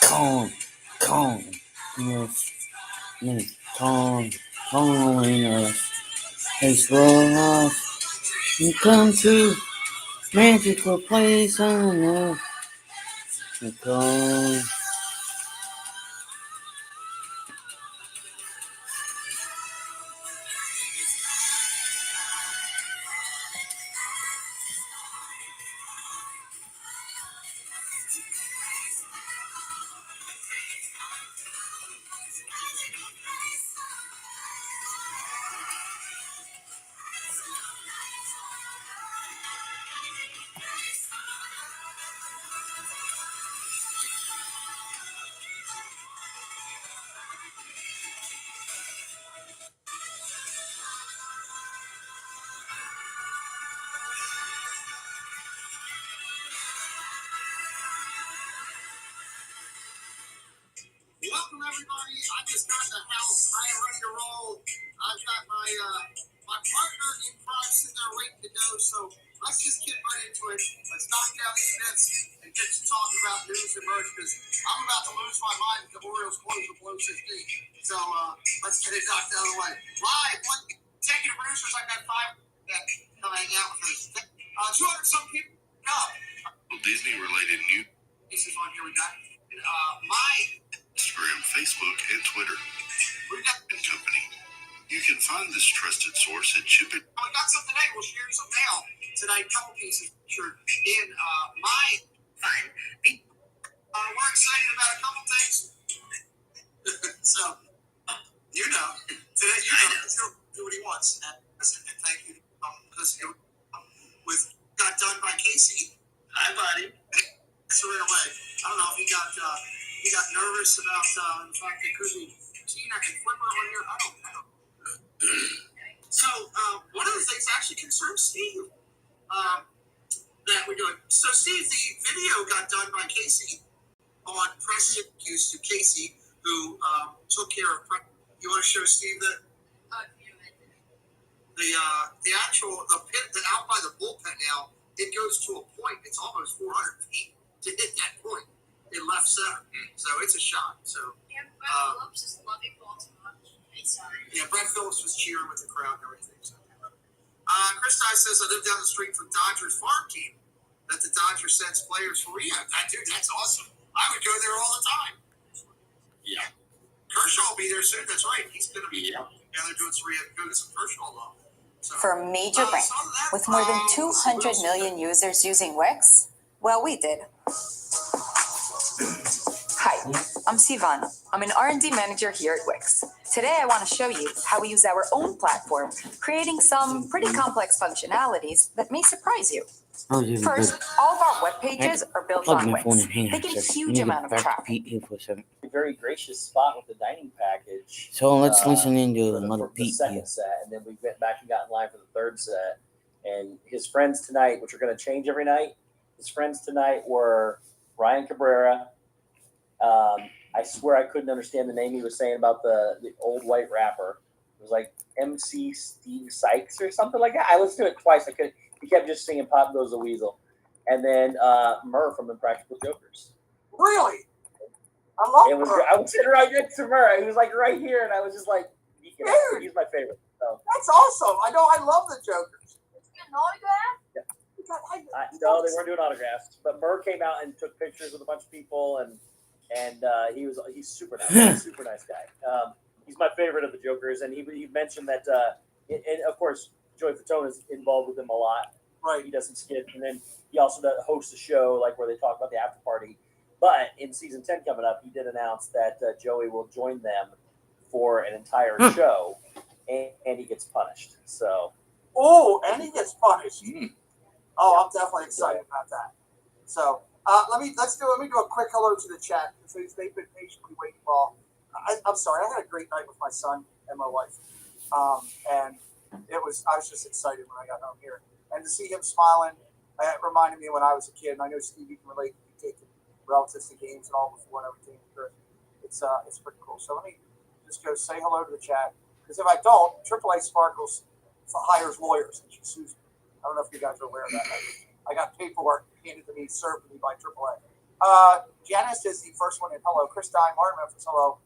Calm. Yes, calmness. It's roll you come to magical place on earth. Calm. Welcome everybody. I just got in the house. I am ready to roll. I've got my partner in crime sitting there waiting to go. So let's just get right into it. Let's knock down these myths and get to talking about news and merge because I'm about to lose my mind if the Orioles close the below 16. So let's get it knocked out of the way. Live, executive producers. I've got 5 that come hang out with us. 200 some people. No. Disney related news. This is one here we got. My Instagram, Facebook, and Twitter. And company. You can find this trusted source at Chip It. We got some today. We'll share some mail tonight. Couple pieces featured in my time. We're excited about a couple things. So, you know, today he'll do what he wants. And thank you. Because with got done by Casey. Hi, buddy. So right away. I don't know if he got nervous about the fact that could be Tina and Flipper on here. I don't know. So one of the things actually concerns Steve that we're doing. So Steve, the video got done by Casey on press interviews to Casey, who took care of. You want to show Steve that? The actual pit that out by the bullpen now, it goes to a point. It's almost 400 feet to hit that point in left center. So it's a shot. So and Brett Phillips is loving Baltimore. Yeah, Brett Phillips was cheering with the crowd and everything. So. Chris Ty says I live down the street from Dodgers farm team that the Dodgers sends players for rehab. That's awesome. I would go there all the time. Yeah. Kershaw will be there soon. That's right. He's going to be down there doing some rehab. Go to some Kershaw love. So, For a major brand with more than 200 million users using Wix, well, we did. Hi, I'm Sivan. I'm an R&D manager here at Wix. Today, I want to show you how we use our own platform, creating some pretty complex functionalities that may surprise you. First, all of our web pages are built on Wix, taking a huge amount of traffic. Very gracious spot with the dining package. So let's listen into for another the beat second here. set, and then we went back and got in line for the third set. And his friends tonight, which are going to change every night, his friends tonight were Ryan Cabrera. I swear I couldn't understand the name he was saying about the old white rapper. It was like MC Steve Sykes or something like that. I listened to it twice. He kept just singing "Pop Goes the Weasel," and then Murr from Impractical Jokers. Really? I love Murr. I was sitting right next to Murr. He was like right here, and I was just like, he's my favorite. So. That's awesome. I know. I love the Jokers. An autograph? Yeah. No, they weren't doing autographs, but Murr came out and took pictures with a bunch of people, and he's super nice, super nice guy. He's my favorite of the Jokers, and he mentioned that, and of course, Joey Fatone is involved with him a lot. Right. He doesn't skip, and then he also hosts a show like where they talk about the after party. But in season 10 coming up, he did announce that Joey will join them for an entire show, and he gets punished. So. Oh, and he gets punished. Oh, I'm definitely excited about that. So let me do a quick hello to the chat because they've been patiently waiting. Well, I'm sorry, I had a great night with my son and my wife, and I was just excited when I got home here, and to see him smiling, it reminded me when I was a kid. And I know Steve, you can relate to taking relatives to games and all before and everything. It's pretty cool. So let me just go say hello to the chat because if I don't, AAA Sparkles hires lawyers and she sues me. I don't know if you guys are aware of that. I got paperwork handed to me, served to me by AAA. Janice is the first one in. Hello. Chris Dye, Martin Memphis. Hello.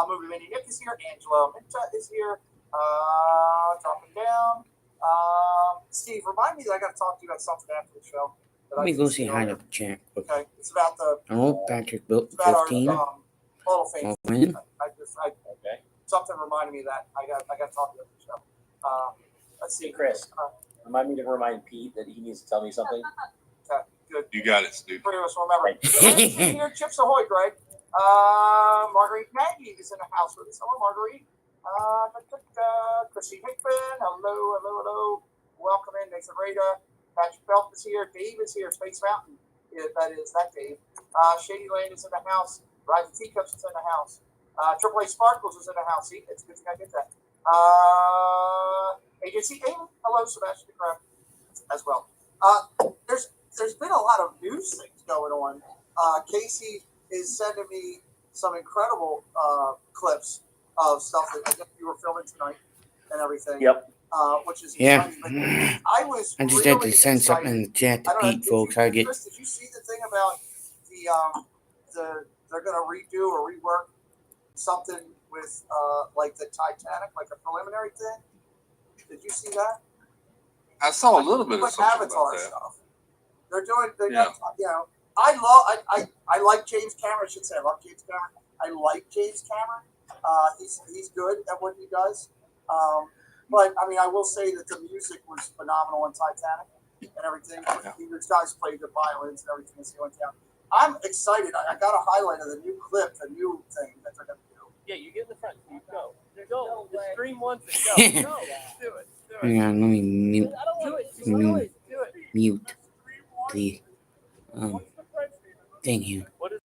Movie Minnie Nick is here. Angela Minta is here. Dropping down. Steve, remind me that I got to talk to you about something after the show. Let me go say hi to the chat. Okay. It's about the. Oh, Patrick built It's about 15. our Hall of Fame. Win. Okay. Something reminded me of that I got to talk to you after the show. Let's see. Hey, Chris, remind me to remind Pete that he needs to tell me something. Okay, good. You got it, Stu. Three of us remember. Here, Chips Ahoy, Greg. Marguerite Nagy is in the house with us. Hello, Marguerite. Chrissy Hickman. Hello. Welcome in, Nathan Rada. Patrick Belt is here. Dave is here. Space Mountain. Yeah, that is that Dave. Shady Lane is in the house. Rising Teacups is in the house. Triple A Sparkles is in the house. See, it's a good thing I did that. Agency Amy. Hello, Sebastian DeCraft as well. There's been a lot of news things going on. Casey is sending me some incredible clips of stuff that I guess you were filming tonight and everything. Yep. Which is Yeah. exciting. I just really had to send something in the chat to Pete, folks. I get. Chris, did you see the thing about they're going to redo or rework something with like the Titanic, like a preliminary thing? Did you see that? I saw a little bit of Like something Avatar about that. stuff. They're doing. They Yeah. got, I like James Cameron. I should say I love James Cameron. I like James Cameron. He's good at what he does. But I mean, I will say that the music was phenomenal in Titanic and everything. These guys played the violins and everything as he went down. I'm excited. I got a highlight of the new clip, the new thing that they're going to do. Yeah, you get in the front. You go. Go. The stream wants it. Go. Do it. Hang on, let me mute Do it. mute the thing here. What is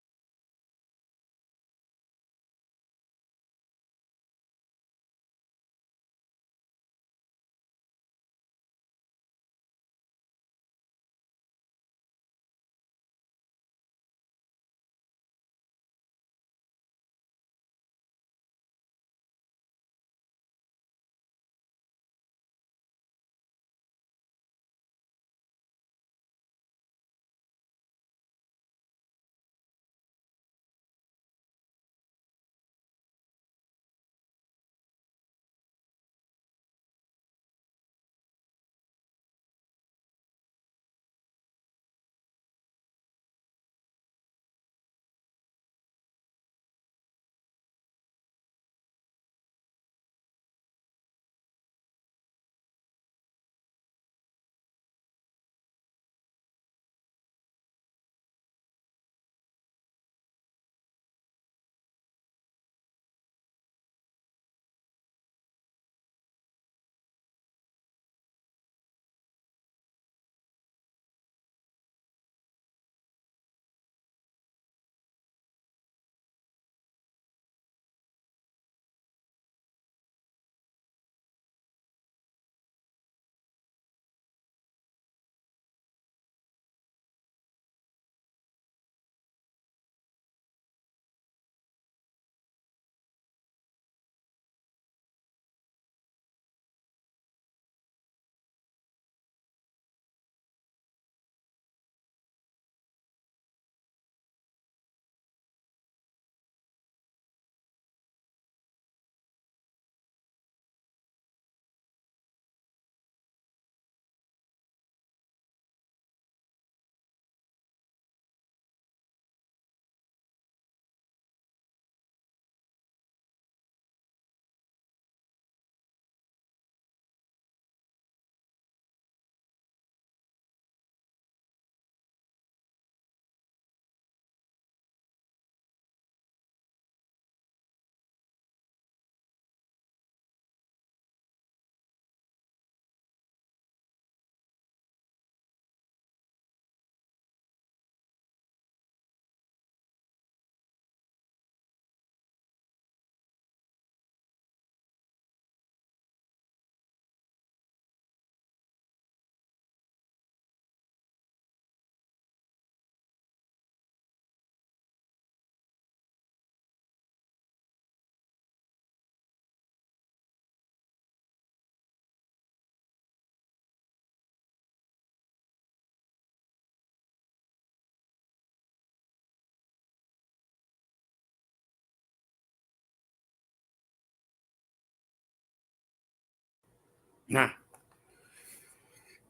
Nah.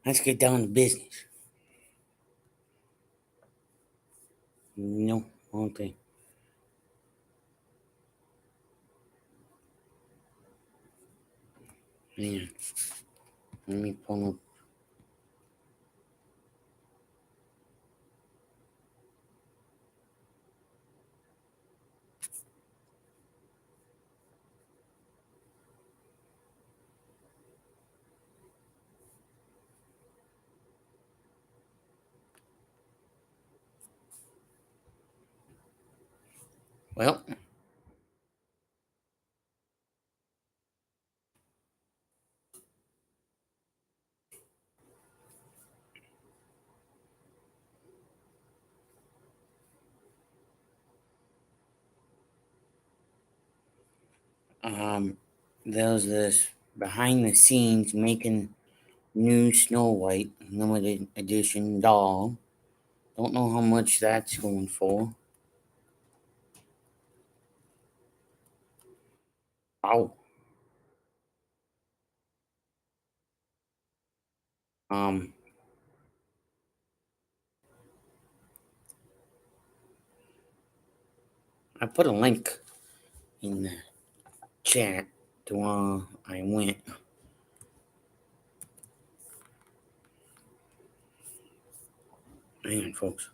Let's get down to business. No, okay. Man, let me pull up. Well, there's this behind the scenes making new Snow White limited edition doll. Don't know how much that's going for. Ow. Um, I put a link in the chat to where I went. Hang on, folks.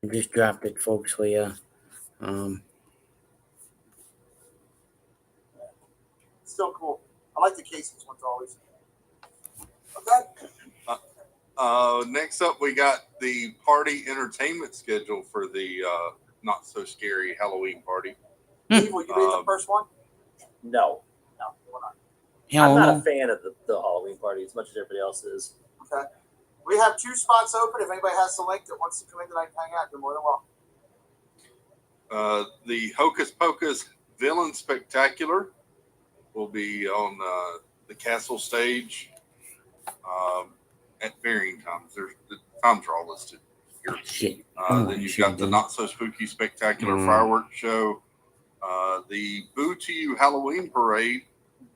I just dropped it, folks, for you. Still cool. I like the Casey's ones always. Okay. Next up, we got the party entertainment schedule for the not so scary Halloween party. Steve, will you be the first one? No, No, we're not. Hell I'm not no. a fan of the Halloween party as much as everybody else is. Okay. We have 2 spots open. If anybody has the link that wants to come in tonight and hang out, you're more than welcome. The Hocus Pocus Villain Spectacular will be on the castle stage at varying times. The times are all listed here. Shit. Then you've got the Not So Spooky Spectacular fireworks show, the Boo to You Halloween Parade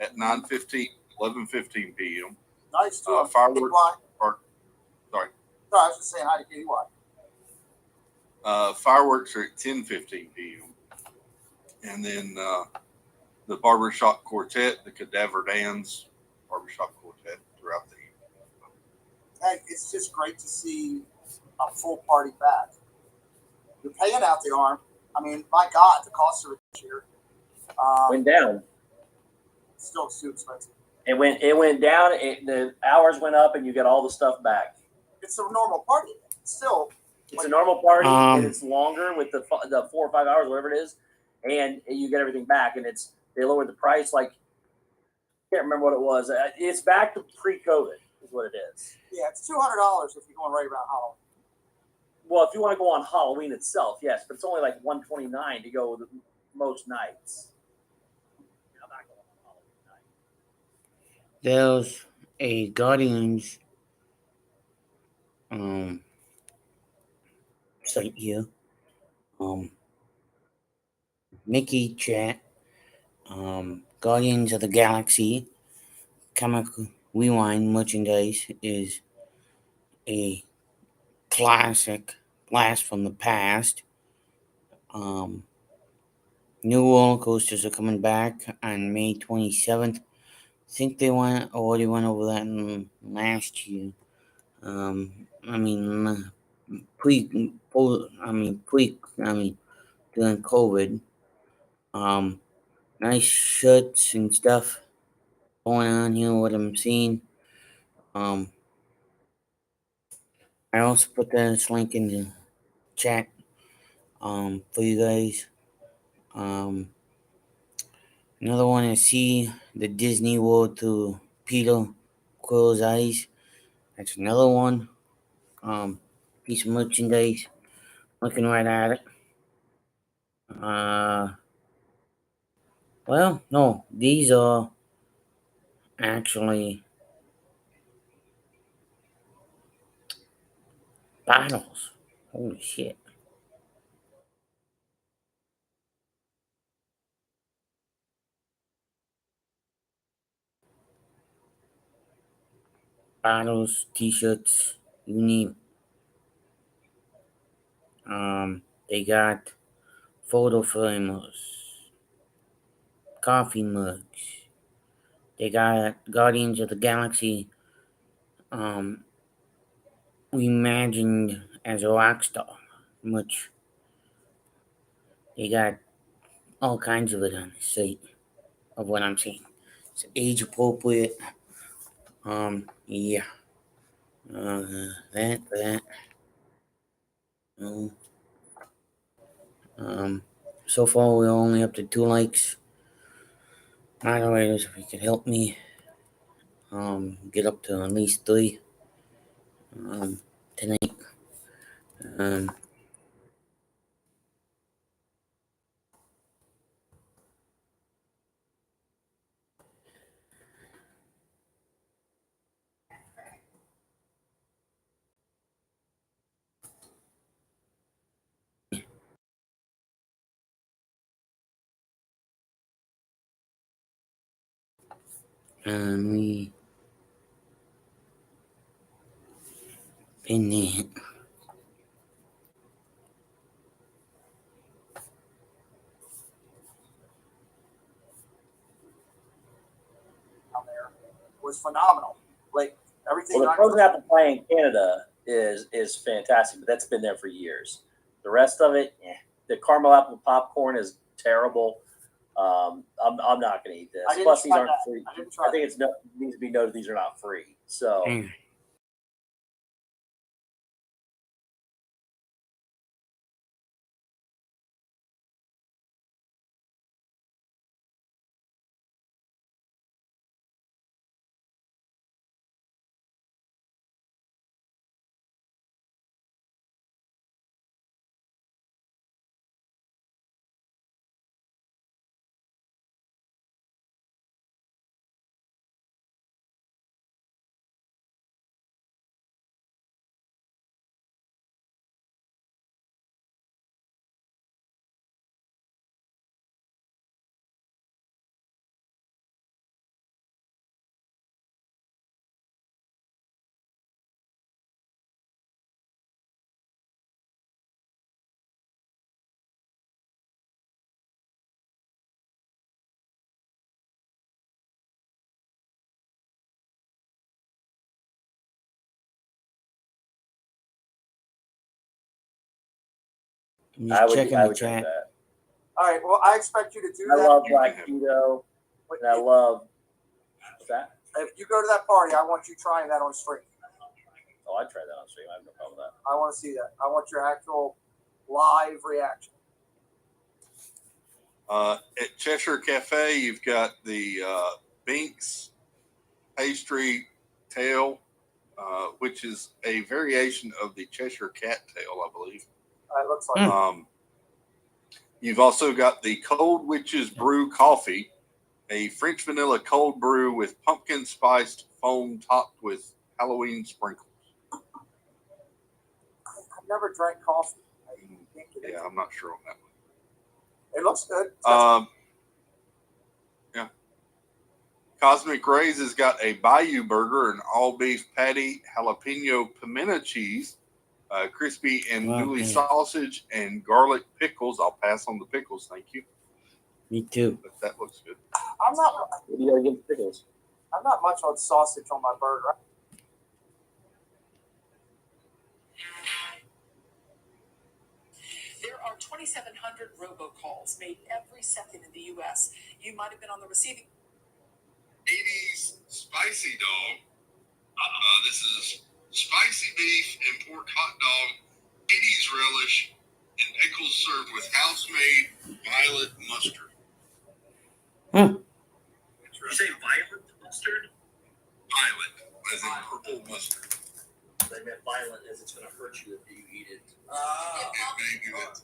at 11:15 p.m. Nice. Fireworks. Sorry. No, I was just saying hi to KY. Fireworks are at 10:15 p.m. And then the Barbershop Quartet, the Cadaver Dans Barbershop Quartet throughout the evening. Hey, it's just great to see a full party back. You're paying out the arm. I mean, my God, the cost of it this year Went down. still too expensive. It went down. The hours went up, and you got all the stuff back. It's a normal party. Still, It's a normal party, and it's longer with the 4 or 5 hours, whatever it is, and you get everything back. And they lowered the price. Like, I can't remember what it was. It's back to pre-COVID, is what it is. Yeah, it's $200 if you're going right around Halloween. Well, if you want to go on Halloween itself, yes, but it's only like $129 to go most nights. I'm not going on Halloween night. There's a Guardians site here. Mickey chat. Guardians of the Galaxy comic rewind merchandise is a classic blast from the past. New roller coasters are coming back on May 27th. I think they already went over that last year. During COVID. Nice shirts and stuff going on here. What I'm seeing. I also put this link in the chat. For you guys. Another one is see the Disney World through Peter Quill's eyes. That's another one. Piece of merchandise. Looking right at it. Well, no, these are actually bottles. Holy shit. Bottles, t-shirts, you name it. They got photo framers, coffee mugs. They got Guardians of the Galaxy um, reimagined as a rock star. Much. They got all kinds of it on the site of what I'm saying. It's age appropriate. Yeah. That. Um, um, so far we're only up to 2 likes. Moderators, if you could help me, get up to at least 3, tonight. Um, and we pin that. Down there was phenomenal. Like everything. Well, the frozen apple pie in Canada is fantastic, but that's been there for years. The rest of it, the caramel apple popcorn is terrible. I'm not going to eat this. Plus, these aren't free. I think it needs to be noted these are not free. So. I'm just checking the chat. That. All right. Well, I expect you to do that. I love Black Keto, and I love. What's that? If you go to that party, I want you trying that on stream. Oh, I tried that on stream. I have no problem with that. I want to see that. I want your actual live reaction. At Cheshire Cafe, you've got the Binks pastry tail, which is a variation of the Cheshire cat tail, I believe. It looks like. You've also got the Cold Witch's Brew coffee, a French vanilla cold brew with pumpkin spiced foam topped with Halloween sprinkles. I've never drank coffee. Yeah, I'm not sure on that one. It looks good. Yeah. Cosmic Rays has got a Bayou burger, an all beef patty, jalapeno pimento cheese, crispy and newly sausage, and garlic pickles. I'll pass on the pickles, thank you. Me too. But that looks good. I'm not. What do you got against pickles? I'm not much on sausage on my burger. There are 2,700 robocalls made every second in the U.S. You might have been on the receiving. 80s spicy dog. This is spicy beef and pork hot dog, 80s relish, and pickles served with house-made violet mustard. You say violet mustard? Violet, as in purple mustard. They meant violent as it's going to hurt you if you eat it. Maybe that's.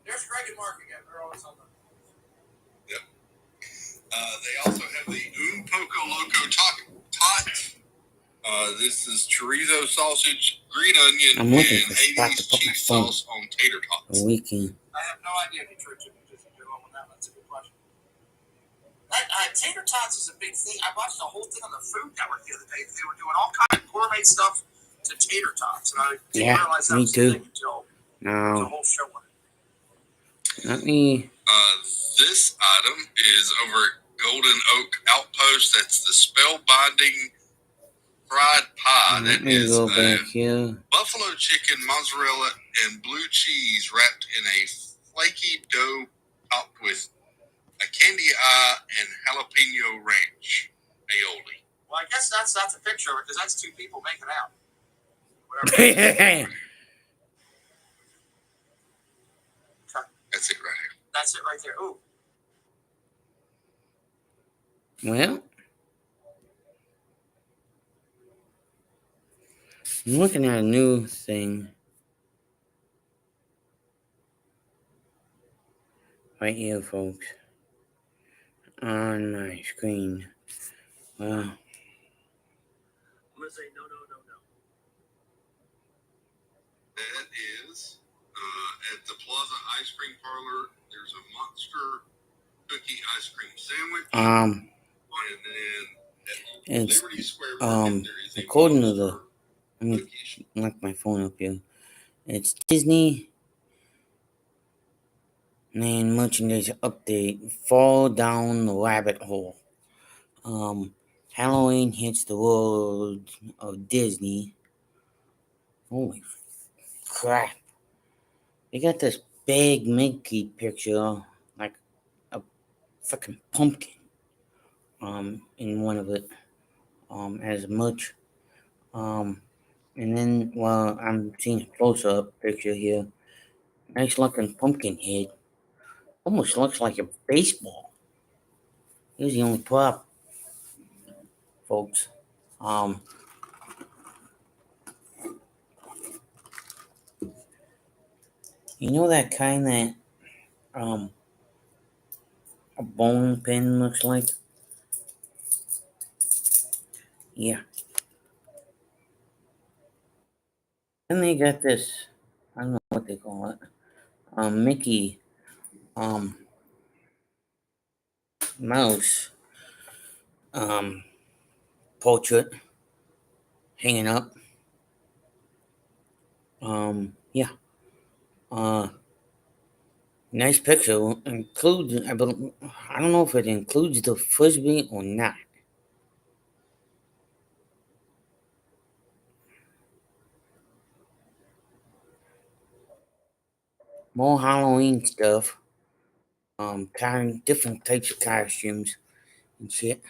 There's Greg and Mark again. They're always on the. Yep. They also have the Poco Loco Tots. This is chorizo sausage, green onion, I'm looking and for a spot to Hades put my cheese phone. sauce on tater tots. A weekend. I have no idea if you tricked him. Just get on with that. That's a good question. Tater tots is a big thing. I watched the whole thing on the Food Network the other day. They were doing all kinds of gourmet stuff to tater tots, and I didn't realize that me was too. a thing until there was a No, whole show on it. let me. This item is over at Golden Oak Outpost. That's the spellbinding fried pie. Let That me is go back here. buffalo chicken, mozzarella, and blue cheese wrapped in a flaky dough topped with a candy eye and jalapeno ranch aioli. Well, I guess that's not the picture of it because that's two people making out. Whatever. That's it right here. That's it right there. Ooh. Well, I'm looking at a new thing right here, folks, on my screen. Well, I'm gonna say no. That is at the Plaza Ice Cream Parlor. There's a monster cookie ice cream sandwich. And then at it's Liberty Square Market, there is a according to monster the. Let me cookie. lock my phone up here. It's Disney and merchandise update. Fall down the rabbit hole. Halloween hits the world of Disney. Holy crap! They got this big Mickey picture, like a freaking pumpkin. In one of it. As much. And then, well, I'm seeing a close-up picture here. Nice looking pumpkin head. Almost looks like a baseball. Here's the only prop, folks. You know that kind that a bowling pin looks like? Yeah. Then they got this, I don't know what they call it. Mickey mouse portrait hanging up. Yeah. Nice picture. Includes, I don't know if it includes the frisbee or not. More Halloween stuff. Different types of costumes and shit.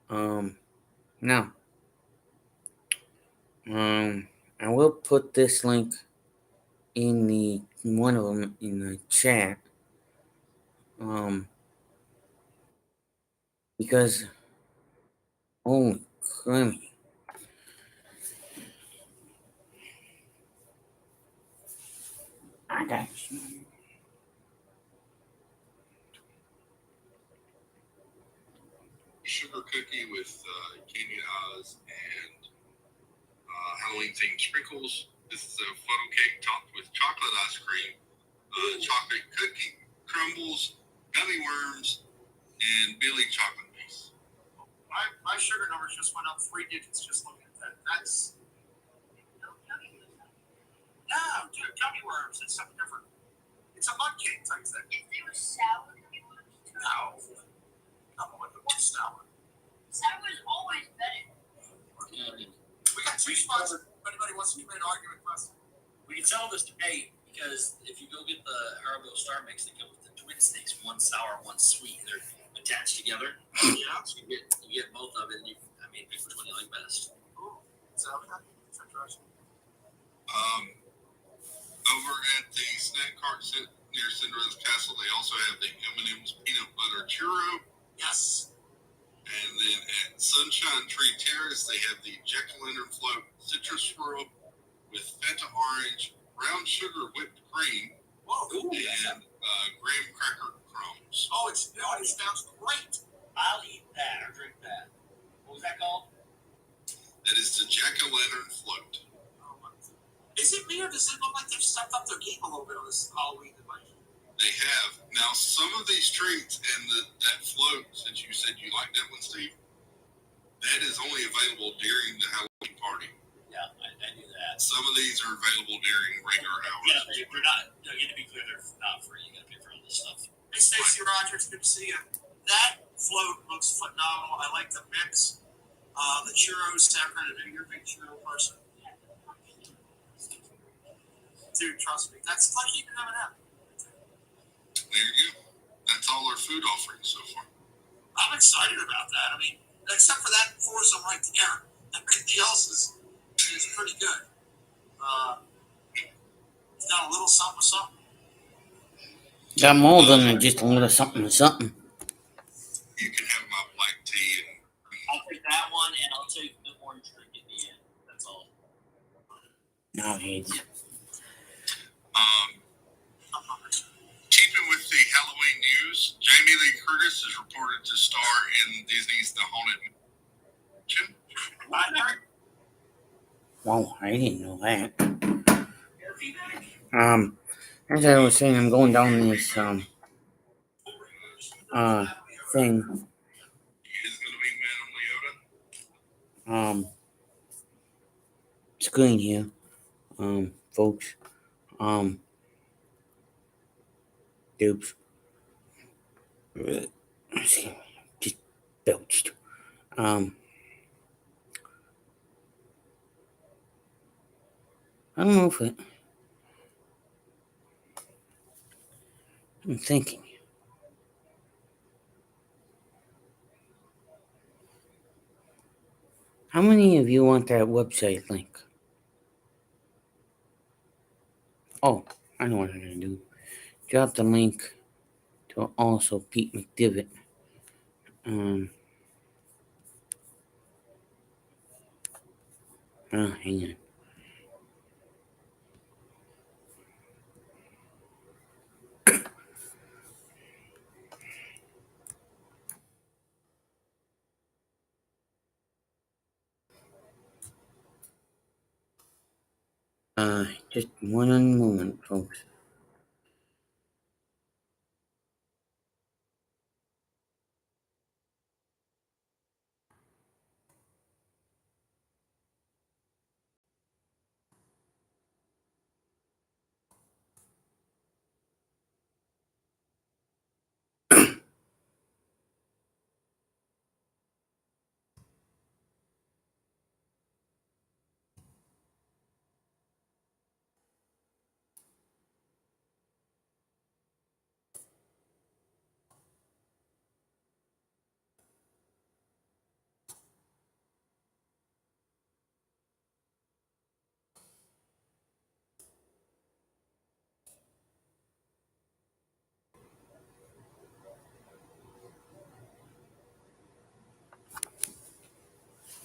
Now, I will put this link in the one of them in the chat. Because holy crap. I got Sugar cookie with candy eyes and Halloween themed sprinkles. This is a photo cake topped with chocolate ice cream, chocolate cookie crumbles, gummy worms, and Billy chocolate piece. My sugar numbers just went up 3 digits just looking at that. That's no, dude, gummy worms. It's something different. It's a mud cake type thing. If they were sour, gummy worms too. No, with the one sour. Sour is always better. We got 2 spots. If anybody wants to come in and argue with us, We can settle this debate because if you go get the Haribo Star Mix, they come with the twin sticks, one sour, one sweet. They're attached together. yeah. So you get both of it. And pick which one you like best. Ooh, so okay. That's interesting. Over at the snack cart near Cinderella's Castle, they also have the M&M's peanut butter churro. Yes. Sunshine Tree Terrace, they have the Jack-o'-lantern float citrus swirl with Fanta orange, brown sugar whipped cream, and graham cracker crumbs. Oh, it sounds great. I'll eat that or drink that. What was that called? That is the Jack-o'-lantern float. Is it me or does it look like they've stepped up their game a little bit on this Halloween device? They have. Now, some of these treats and that float, since you said you like that one, Steve, that is only available during the Halloween party. Yeah, I knew that. Some of these are available during regular hours. Yeah, they're not. You know, to be clear, they're not free. You got to pay for all this stuff. Hey, Stacey Rogers, good to see you. That float looks phenomenal. I like the mix. The churros, Sacramento, you're a big churro person. Dude, trust me. That's like keeping them in. There you go. That's all our food offerings so far. I'm excited about that. I mean, except for that foursome right there, everything else is pretty good. It's got a little something, something. Got more than just a little something, something. You can have my black tea and I'll take that one, and I'll take the orange drink at the end. That's all. No, he's. Keeping with the Halloween news, Jamie Lee Curtis is reported to star in Disney's The Haunted Mansion. Whoa, I didn't know that. As I was saying, I'm going down this thing. Is going to be Man on Leota. Screen here. Folks. Oops. Just belched. I don't know if it. I'm thinking. How many of you want that website link? Oh, I know what I'm going to do. Drop the link to also Pete McDivitt. Hang on. Just one moment, folks.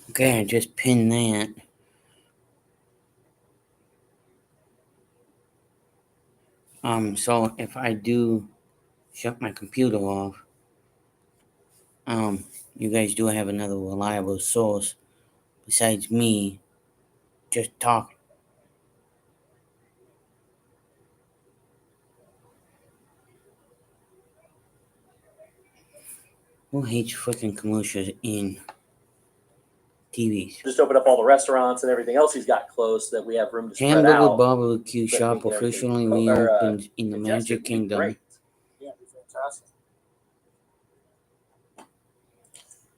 Okay, I just pinned that. So if I do shut my computer off, you guys do have another reliable source besides me just talking. Who hates freaking commercials in TVs? Just open up all the restaurants and everything else he's got closed so that we have room to spread Hamburger out. Barbecue so that we Shop can get everything officially reopened in the Magic Kingdom. Great. Yeah, it'd be fantastic.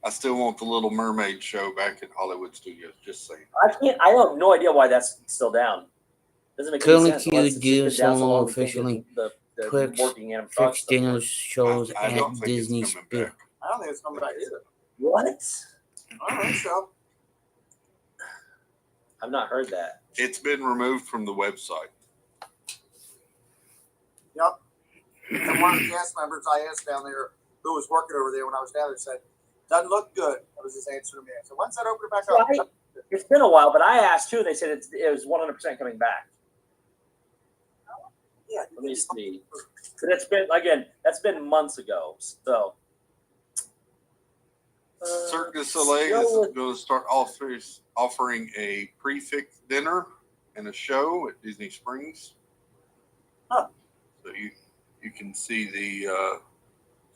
I still want the Little Mermaid show back at Hollywood Studios. Just saying. I have no idea why that's still down. Doesn't make any sense. Curly unless it's Q just been down so Solo long we can't get officially the Twix, working animatronics Twix stuff dinner working. shows I don't at think Disney it's coming Spirit. back. I don't think it's coming back either. What? I don't think so. I've not heard that. It's been removed from the website. Yep. And one of the cast members I asked down there who was working over there when I was down there said, Doesn't look good. That was his answer to me. So when's that opening back So up? it's been a while, but I asked too. They said it was 100% coming back. Yeah. Let me see. But it's been again. That's been months ago. So Cirque du Soleil is going to start offering a prefix dinner and a show at Disney Springs. Huh. So you can see the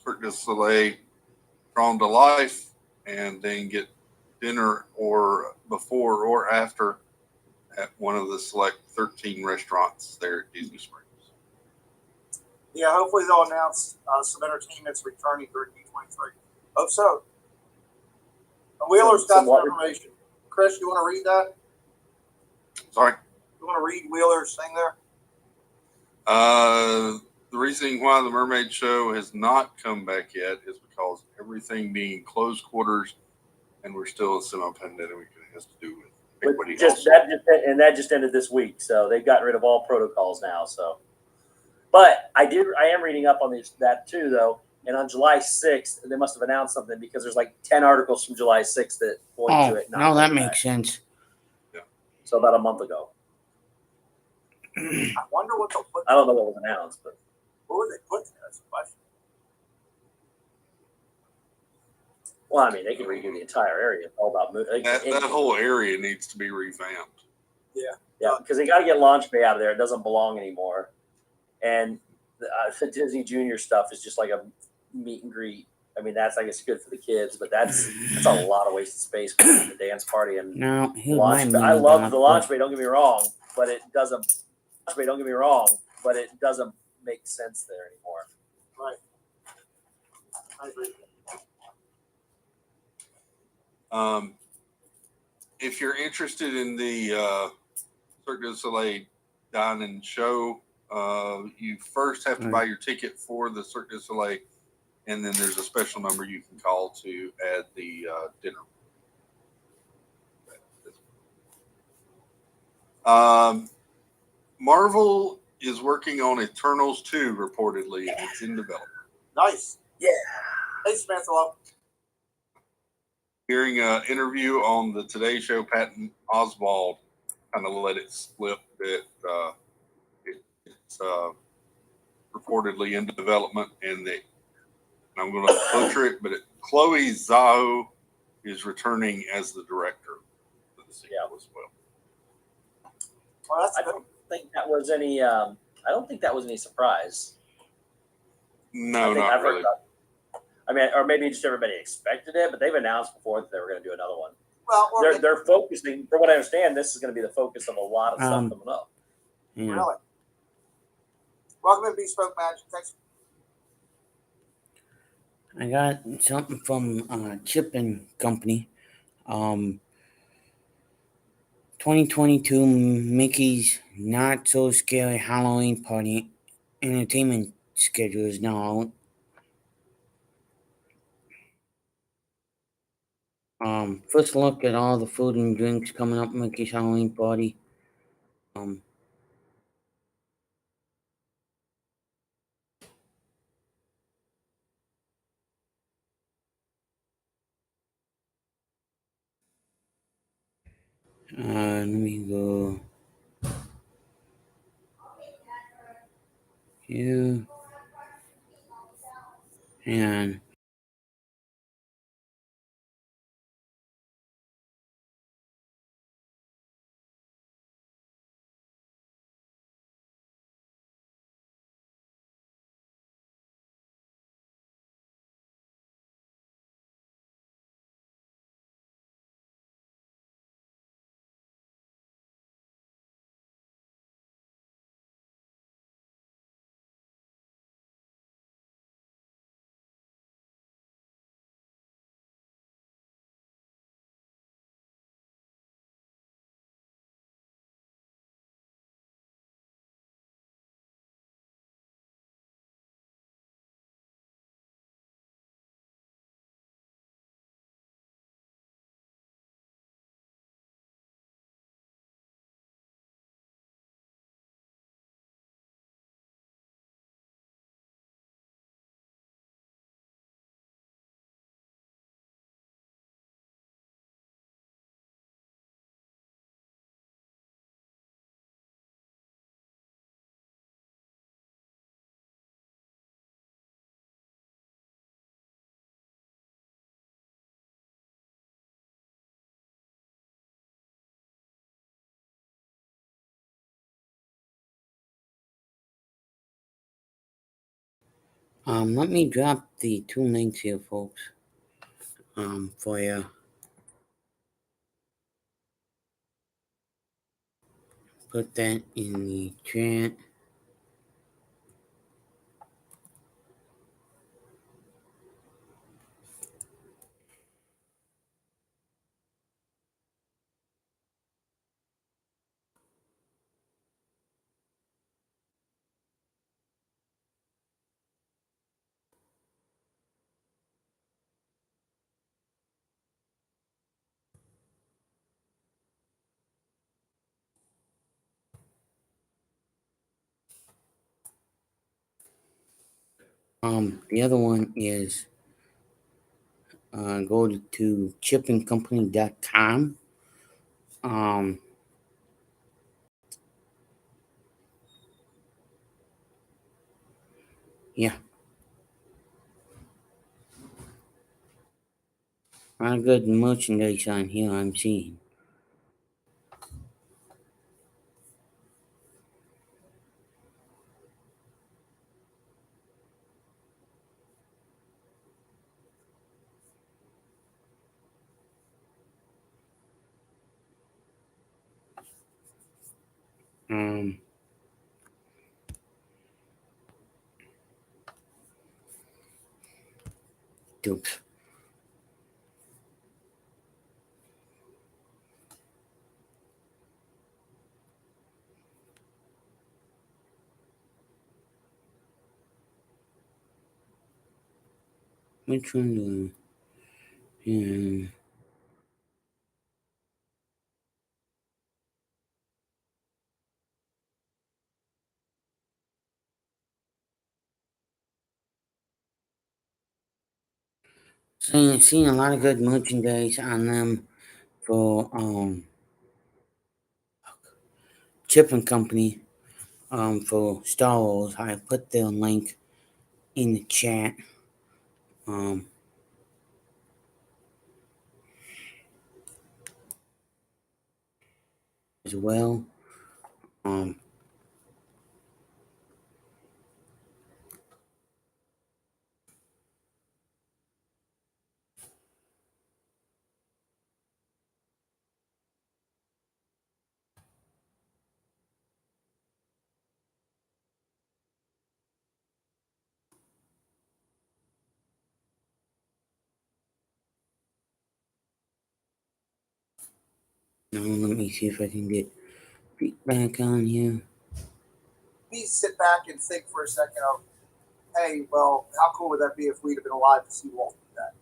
Cirque du Soleil drawn to life, and then get dinner or before or after at one of the select 13 restaurants there at Disney Springs. Yeah, hopefully they'll announce some entertainment's returning during D23. Hope so. Wheeler's got some information. Chris, you want to read that? Sorry? You want to read Wheeler's thing there? The reasoning why the Mermaid Show has not come back yet is because everything being closed quarters, and we're still in semi-pandemic, it has to do with everybody else. That just ended this week, so they've gotten rid of all protocols now. So, but I am reading up on that too, though. And on July 6th, they must have announced something because there's like 10 articles from July 6th that point to it. No, that makes sense. Yeah. So about a month ago. I wonder what they'll put. I don't know what was announced, but what would they put there? That's a question. Well, I mean, they can redo the entire area. It's all about moving. That whole area needs to be revamped. Yeah, because they got to get Launch Bay out of there. It doesn't belong anymore. And the Disney Junior stuff is just like a meet and greet. I mean, I guess good for the kids, but that's a lot of wasted space for the dance party and No, Launch Bay. I love the Launch Bay. Don't get me wrong, but it doesn't. Don't get me wrong, but it doesn't make sense there anymore. Right. I agree. If you're interested in the Cirque du Soleil dine and show, you first have to buy your ticket for the Cirque du Soleil, and then there's a special number you can call to add the dinner. Marvel is working on Eternals 2, reportedly, and it's in development. Nice. Yeah. Hey, Smithlow. Hearing an interview on the Today Show, Patton Oswalt kind of let it slip that it's reportedly in development, and I'm going to butcher it, but Chloe Zhao is returning as the director of the sequel as well. Well, that's I don't think that was any. I don't think that was any surprise. No, not really. I mean, or maybe just everybody expected it, but they've announced before that they were going to do another one. Well, they're focusing. From what I understand, this is going to be the focus of a lot of stuff coming up. Yeah. Really. Welcome to Bespoke Magic. Thanks. I got something from Chip and Company. 2022 Mickey's Not So Scary Halloween Party entertainment schedule is now out. First look at all the food and drinks coming up Mickey's Halloween Party. Let me go here. And Let me drop the two links here, folks. For you. Put that in the chat. The other one is go to chipandcompany.com. Yeah, a lot of good merchandise on here I'm seeing. Um, Oops. Which one do I? Seeing a lot of good merchandise on them for Chip and Company for Star Wars. I put the link in the chat as well. Now let me see if I can get feedback on here. Please sit back and think for a second of, hey, well, how cool would that be if we'd have been alive to see Walt do that,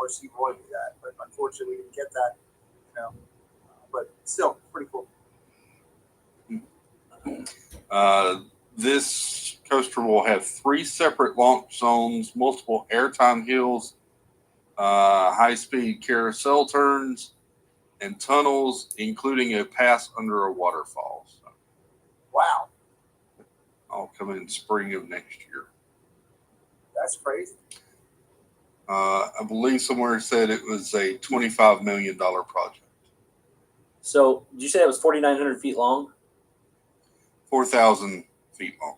or see Roy do that? But unfortunately, we didn't get that, But still, pretty cool. This coaster will have 3 separate launch zones, multiple airtime hills, high-speed carousel turns, and tunnels, including a pass under a waterfall. So Wow, I'll come in spring of next year. that's crazy. I believe somewhere said it was a $25 million project. So, did you say it was 4,900 feet long? 4,000 feet long.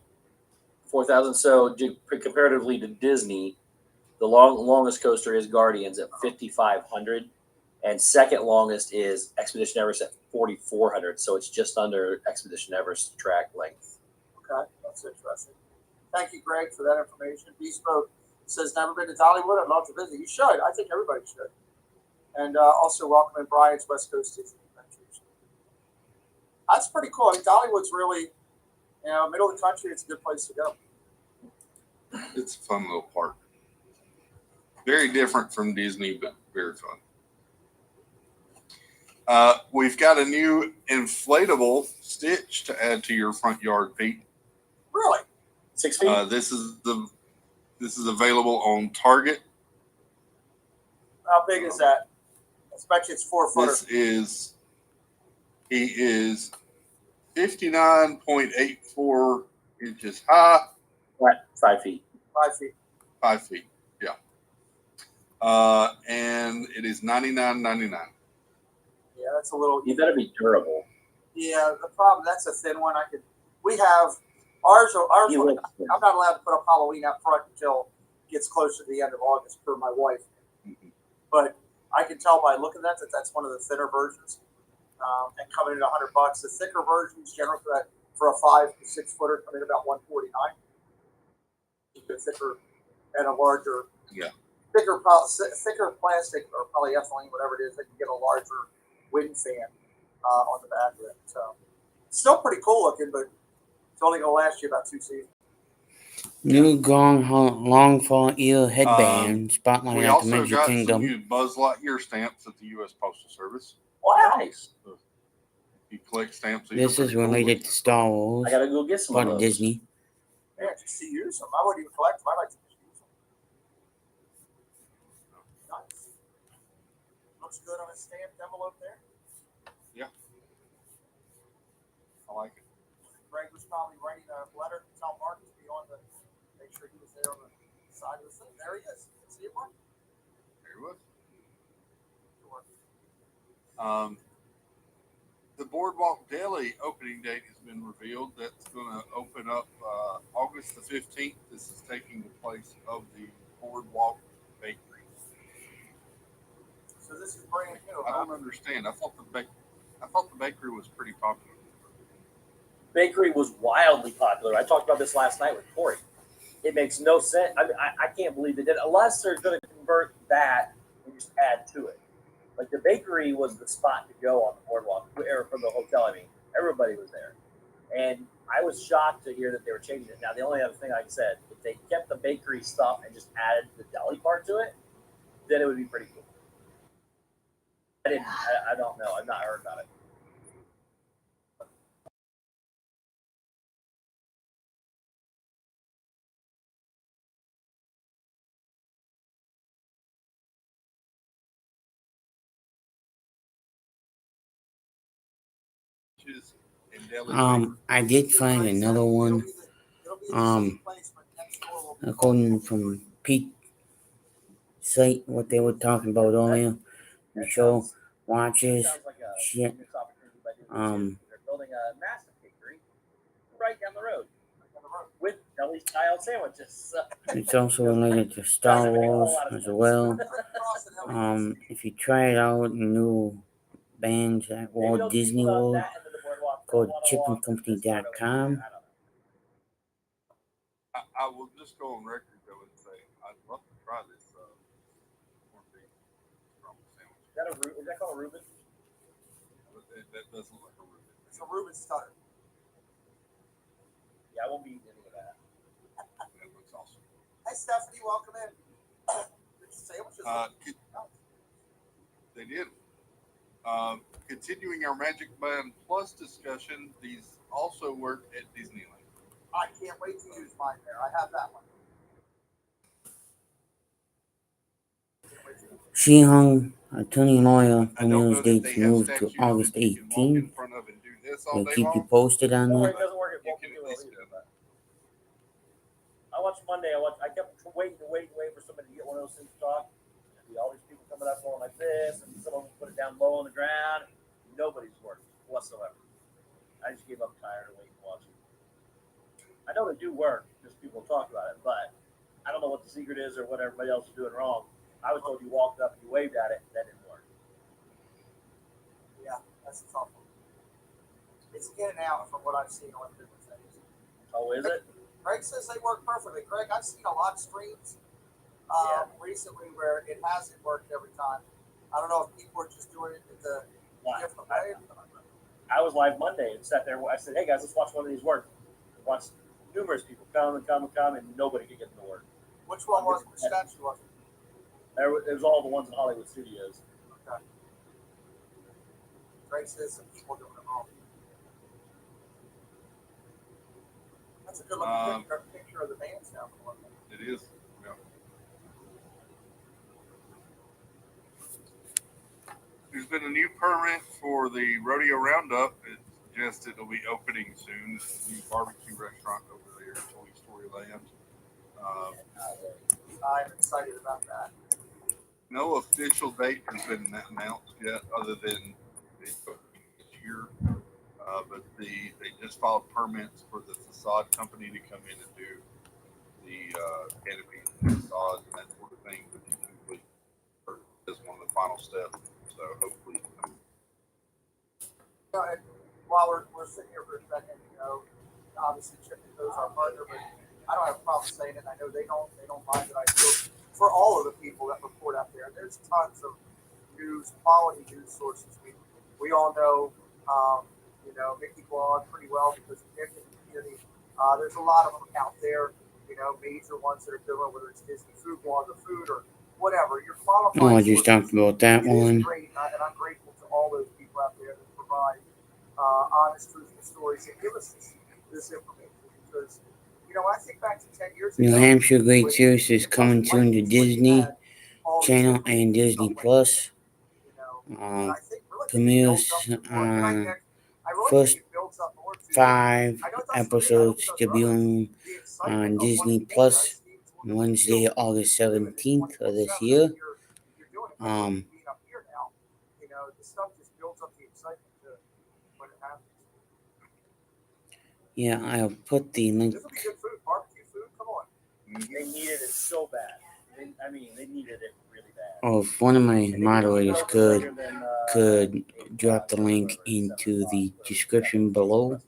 4,000. So, comparatively to Disney, the longest coaster is Guardians at 5,500, and second longest is Expedition Everest at 4,400. So it's just under Expedition Everest track length. Okay, that's interesting. Thank you, Greg, for that information. Beast Mode says, never been to Dollywood. I'd love to visit. You should. I think everybody should. And also welcome in Brian's West Coast Disney Adventures. That's pretty cool. I mean, Dollywood's really, middle of the country. It's a good place to go. It's a fun little park. Very different from Disney, but very fun. We've got a new inflatable Stitch to add to your front yard, Pete. Really? 6 feet? This is available on Target. How big is that? I bet you it's 4 footer. He is 59.84 inches high. Right, 5 feet. 5 feet. 5 feet, yeah. And it is $99.99. Yeah, that's a little. You better be durable. Yeah, the problem, that's a thin one. We have Ours, You I'm look- not allowed to put up Halloween out front until it gets closer to the end of August per my wife. But I can tell by looking at that that's one of the thinner versions, and coming in $100. The thicker versions, generally for a 5 to 6 footer, come in about $149. The thicker and a larger, Yeah. thicker plastic or polyethylene, whatever it is, that you get a larger wind fan on the back of it. So still pretty cool looking, but it's only going to last you about 2 seasons. New long fall eel headband spotlight We at the also Magic got some Kingdom. new Buzz Lightyear stamps at the U.S. Postal Service. Wow. Nice. You collect stamps. This is related to Star Wars, I gotta go get some part of of those. Disney. Yeah, just to use them. I wouldn't even collect them. I like to just use them. Nice. Looks good on a stamped envelope there. I like it. Greg was probably writing a letter to tell Mark to be on the, make sure he was there on the side of the thing. There he is. See it, Mark? There it was. Sure. The Boardwalk Deli opening date has been revealed. That's going to open up August the 15th. This is taking the place of the Boardwalk Bakery. So this is brand new. I don't understand. I thought the bakery was pretty popular. Bakery was wildly popular. I talked about this last night with Corey. It makes no sense. I mean, I can't believe they did it, unless they're going to convert that and just add to it. Like the bakery was the spot to go on the boardwalk, or from the hotel. I mean, everybody was there, and I was shocked to hear that they were changing it. Now, the only other thing I said, if they kept the bakery stuff and just added the deli part to it, then it would be pretty cool. I don't know. I've not heard about it. And deli I did find another one. According from Pete site, what they were talking about earlier, the show watches Sounds like a shit. business opportunity by doing this. They're building a massive bakery right down the road with deli style sandwiches. So. It's also related to Star Wars as well. If you try it out, new bands at Walt Disney World, go to chipandcompany.com. I will just go on record though and say I'd love to try this corned beef scrambled sandwich. Is that called a Reuben? That does look like a Reuben. It's a Reuben stutter. Yeah, I won't be eating any of that. That looks awesome. Hey, Stephanie, welcome in. The sandwiches. They did. Continuing our Magic Band Plus discussion, these also work at Disneyland. I can't wait to use mine there. I have that one. She-Hung Attorney Lawyer premieres dates moved to August 18th. We'll keep you posted on Don't worry, that. it doesn't work at Walt Disney World either, but I watched Monday. I kept waiting for somebody to get one of those things to talk. There'd be all these people coming up going like this, and some of them put it down low on the ground. Nobody's worked whatsoever. I just gave up, tired of waiting and watching. I know they do work, just people talk about it, but I don't know what the secret is or what everybody else is doing wrong. I was told you walked up and you waved at it, that didn't work. Yeah, that's a tough one. It's in and out from what I've seen on different things. Oh, is it? Greg says they work perfectly. Greg, I've seen a lot of streams recently where it hasn't worked every time. I don't know if people are just doing it the different way. I was live Monday and sat there. I said, "Hey guys, let's watch one of these work." I watched numerous people come, and nobody could get them to work. Which one was it? Which statue was it? It was all the ones in Hollywood Studios. Okay. Greg says some people doing it wrong. That's a good looking picture of the bands now. It is. Yeah. There's been a new permit for the Rodeo Roundup. It suggests it'll be opening soon. It's a new barbecue restaurant over there at Toy Story Land. I'm excited about that. No official date has been announced yet, other than this year. But they just filed permits for the facade company to come in and do the canopy facade and that sort of thing, which is usually is one of the final steps. So hopefully, And while we're sitting here for a second, obviously Chip knows our partner, but I don't have a problem saying it. I know they don't mind that I do it. For all of the people that report out there, there's tons of news, quality news sources. We all know, Mickey Blog pretty well because of Nick in the community. There's a lot of them out there, major ones that are doing, whether it's Disney Food Blog or food or whatever. You're qualified. Oh, I just talked about that it is one. great, and I'm grateful to all those people out there that provide honest, truthful stories and give us this information because, when I think back to 10 years ago, New Hampshire Great Series is coming soon to Disney Channel and Disney Plus. Premieres on first 5 episodes debuting on Disney Plus Wednesday, August 17th of this year. Yeah, I'll put the link. This will be good food, barbecue food. Come on. They needed it so bad. They needed it really bad. Oh, if one of my moderators could drop the link into the description below.